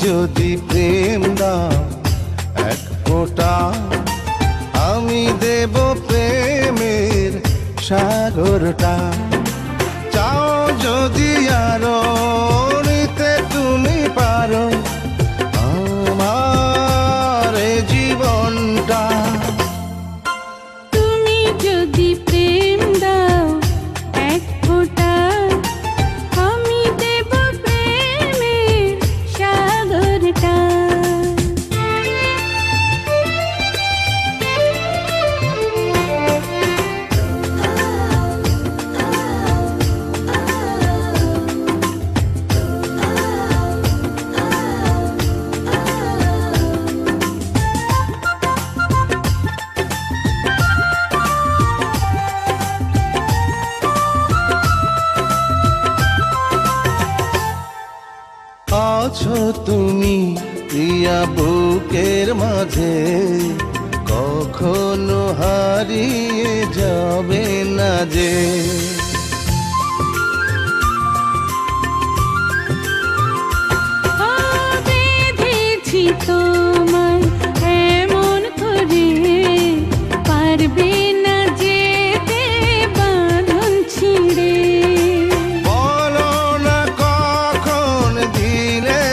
যদি প্রেম দাও এক ফোঁটা, আমি দেব প্রেমের সাগরটা। চাও যদি আরো নিতে তুমি পারো আমার এ জীবনটা। তুমি যদি প্রেম দাও এক ফোঁটা, আমি দেব প্রেমের সাগরটা। আছো তুমি প্রিয়া বুকের মাঝে, কখনো হারিয়ে যাবে না যে। বেঁধেছি তোমায় এমন করে, পারবে না যেতে বাঁধন ছিঁড়ে। বলো না কখন দিলে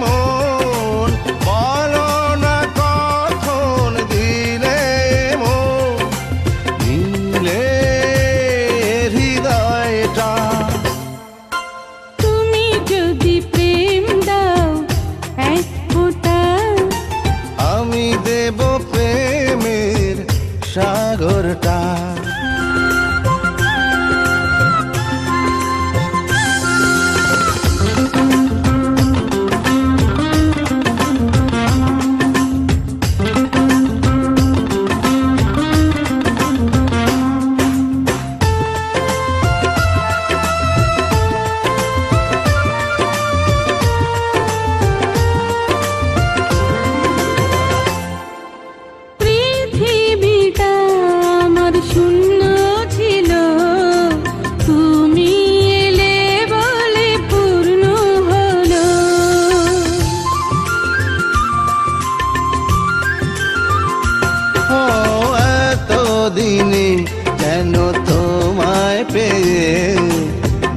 মন, বলো না কখন দিলে মন, নিলে হৃদয়টা। তুমি যদি প্রেম দাও এক ফোঁটা, আমি দেব প্রেমের সাগরটা। পৃথিবীটা আমার শূন্য ছিল, তুমি এলে বলে পূর্ণ হলো। ও এতদিনে যেন তোমায় পেয়ে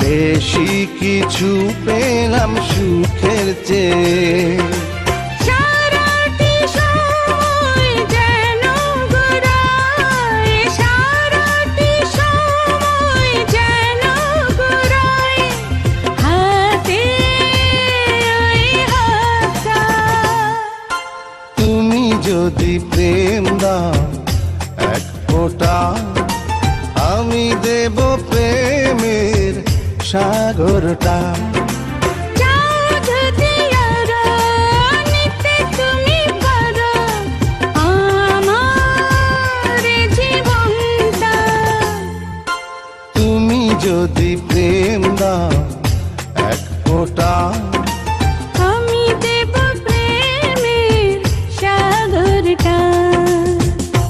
বেশি কিছু পেলাম সুখের চেয়ে। সারাটি সময় যেন ঘুরায়, সারাটি সময় যেন ঘুরায় হাতে ওই হাতটা। তুমি যদি প্রেম দাও এক ফোঁটা, আমি দেব প্রেমের সাগরটা। চাও যদি আরো নিতে তুমি পারো আমার এ জীবনটা। তুমি যদি প্রেম দাও এক ফোঁটা,